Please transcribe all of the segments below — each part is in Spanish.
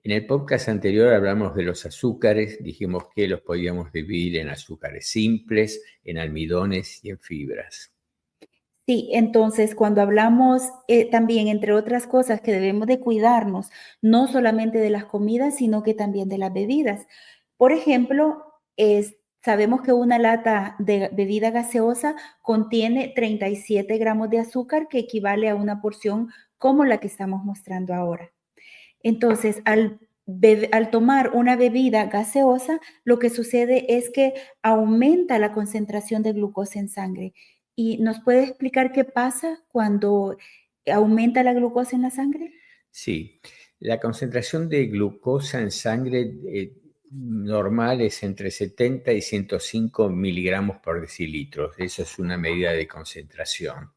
En el podcast anterior hablamos de los azúcares, dijimos que los podíamos dividir en azúcares simples, en almidones y en fibras. Sí, entonces cuando hablamos también, entre otras cosas, que debemos de cuidarnos, no solamente de las comidas, sino que también de las bebidas. Por ejemplo, sabemos que una lata de bebida gaseosa contiene 37 gramos de azúcar, que equivale a una porción como la que estamos mostrando ahora. Entonces, al tomar una bebida gaseosa, lo que sucede es que aumenta la concentración de glucosa en sangre. ¿Y nos puede explicar qué pasa cuando aumenta la glucosa en la sangre? Sí, la concentración de glucosa en sangre normal es entre 70 y 105 miligramos por decilitro. Eso es una medida de concentración.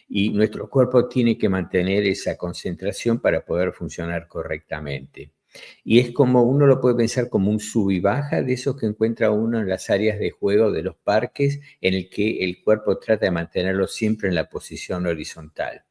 Y nuestro cuerpo tiene que mantener esa concentración para poder funcionar correctamente. Y es como, uno lo puede pensar como un sub y baja de esos que encuentra uno en las áreas de juego de los parques, en el que el cuerpo trata de mantenerlo siempre en la posición horizontal.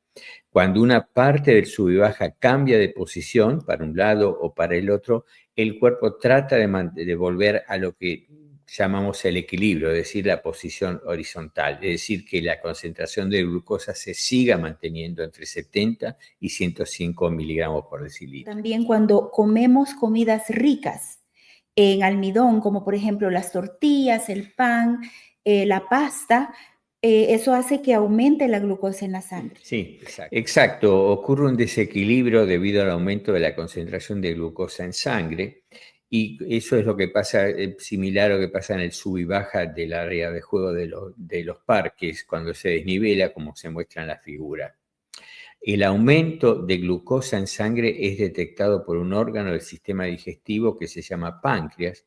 Cuando una parte del sub y baja cambia de posición para un lado o para el otro, el cuerpo trata de volver a lo que llamamos el equilibrio, es decir, la posición horizontal, es decir, que la concentración de glucosa se siga manteniendo entre 70 y 105 miligramos por decilitro. También cuando comemos comidas ricas en almidón, como por ejemplo las tortillas, el pan, la pasta, eso hace que aumente la glucosa en la sangre. Sí, exacto. Ocurre un desequilibrio debido al aumento de la concentración de glucosa en sangre y eso es lo que pasa, similar a lo que pasa en el sub y baja del área de juego de los parques, cuando se desnivela, como se muestra en la figura. El aumento de glucosa en sangre es detectado por un órgano del sistema digestivo que se llama páncreas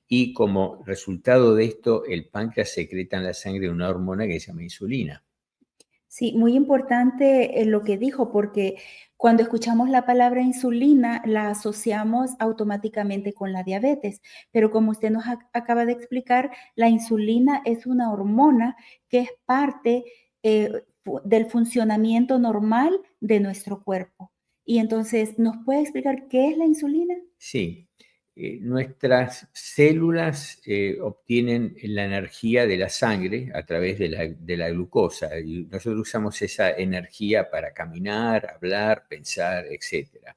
y como resultado de esto, el páncreas secreta en la sangre una hormona que se llama insulina. Sí, muy importante lo que dijo, porque cuando escuchamos la palabra insulina la asociamos automáticamente con la diabetes, pero como usted nos acaba de explicar, la insulina es una hormona que es parte del funcionamiento normal de nuestro cuerpo. Y entonces, ¿nos puede explicar qué es la insulina? Sí, nuestras células obtienen la energía de la sangre a través de la glucosa y nosotros usamos esa energía para caminar, hablar, pensar, etc.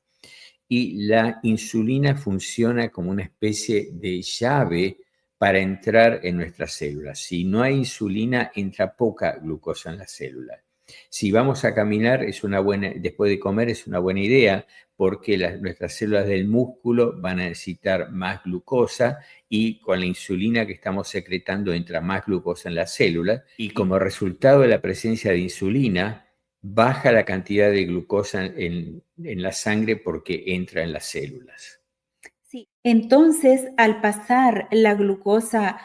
Y la insulina funciona como una especie de llave para entrar en nuestras células. Si no hay insulina, entra poca glucosa en las células. Si vamos a caminar, después de comer es una buena idea porque nuestras células del músculo van a necesitar más glucosa y con la insulina que estamos secretando entra más glucosa en las células y como resultado de la presencia de insulina, baja la cantidad de glucosa en la sangre porque entra en las células. Sí. Entonces, al pasar la glucosa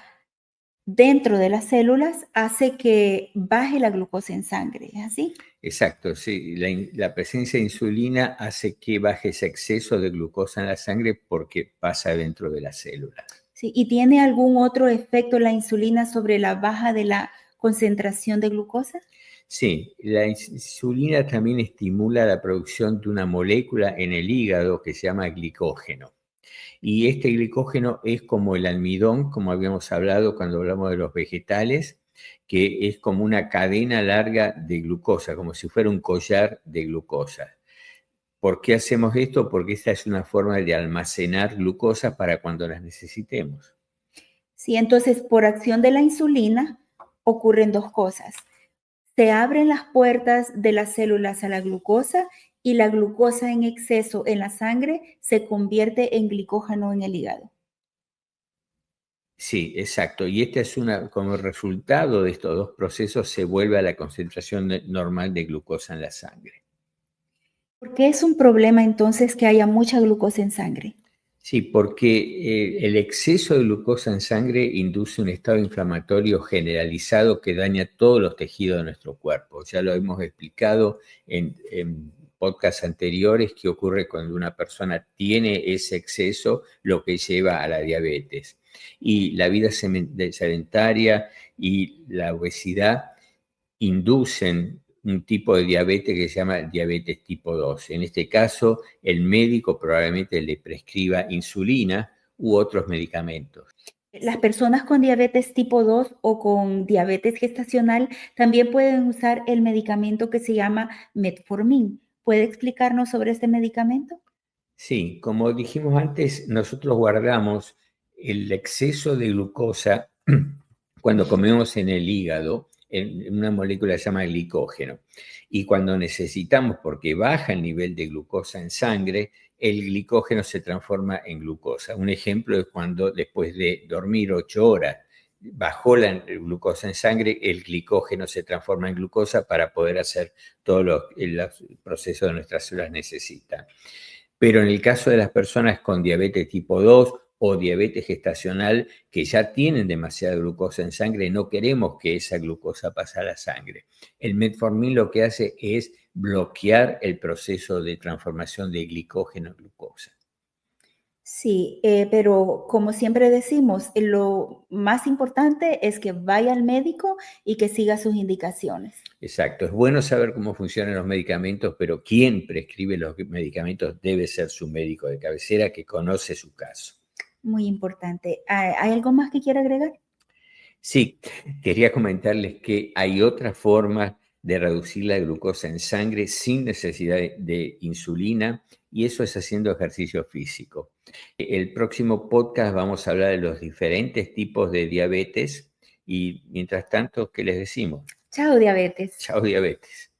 dentro de las células, hace que baje la glucosa en sangre, ¿es así? Exacto, sí. La presencia de insulina hace que baje ese exceso de glucosa en la sangre porque pasa dentro de la célula. Sí, ¿y tiene algún otro efecto la insulina sobre la baja de la concentración de glucosa? Sí, la insulina también estimula la producción de una molécula en el hígado que se llama glicógeno. Y este glicógeno es como el almidón, como habíamos hablado cuando hablamos de los vegetales, que es como una cadena larga de glucosa, como si fuera un collar de glucosa. ¿Por qué hacemos esto? Porque esta es una forma de almacenar glucosa para cuando las necesitemos. Sí, entonces por acción de la insulina ocurren dos cosas. Se abren las puertas de las células a la glucosa y la glucosa en exceso en la sangre se convierte en glicógeno en el hígado. Sí, exacto. Y esta es como resultado de estos dos procesos se vuelve a la concentración normal de glucosa en la sangre. ¿Por qué es un problema entonces que haya mucha glucosa en sangre? Sí, porque el exceso de glucosa en sangre induce un estado inflamatorio generalizado que daña todos los tejidos de nuestro cuerpo. Ya lo hemos explicado en podcasts anteriores qué ocurre cuando una persona tiene ese exceso, lo que lleva a la diabetes. Y la vida sedentaria y la obesidad inducen un tipo de diabetes que se llama diabetes tipo 2. En este caso, el médico probablemente le prescriba insulina u otros medicamentos. Las personas con diabetes tipo 2 o con diabetes gestacional también pueden usar el medicamento que se llama Metformin. ¿Puede explicarnos sobre este medicamento? Sí, como dijimos antes, nosotros guardamos el exceso de glucosa cuando comemos en el hígado, en una molécula que se llama glicógeno. Y cuando necesitamos, porque baja el nivel de glucosa en sangre, el glicógeno se transforma en glucosa. Un ejemplo es cuando después de dormir 8 horas bajó la glucosa en sangre, el glicógeno se transforma en glucosa para poder hacer todos los procesos que nuestras células necesitan. Pero en el caso de las personas con diabetes tipo 2 o diabetes gestacional que ya tienen demasiada glucosa en sangre, no queremos que esa glucosa pase a la sangre. El metformin lo que hace es bloquear el proceso de transformación de glicógeno en glucosa. Sí, pero como siempre decimos, lo más importante es que vaya al médico y que siga sus indicaciones. Exacto, es bueno saber cómo funcionan los medicamentos, pero quien prescribe los medicamentos debe ser su médico de cabecera que conoce su caso. Muy importante. ¿Hay algo más que quiera agregar? Sí, quería comentarles que hay otras formas de reducir la glucosa en sangre sin necesidad de insulina, y eso es haciendo ejercicio físico. El próximo podcast vamos a hablar de los diferentes tipos de diabetes y mientras tanto, ¿qué les decimos? Chao, diabetes. Chao, diabetes.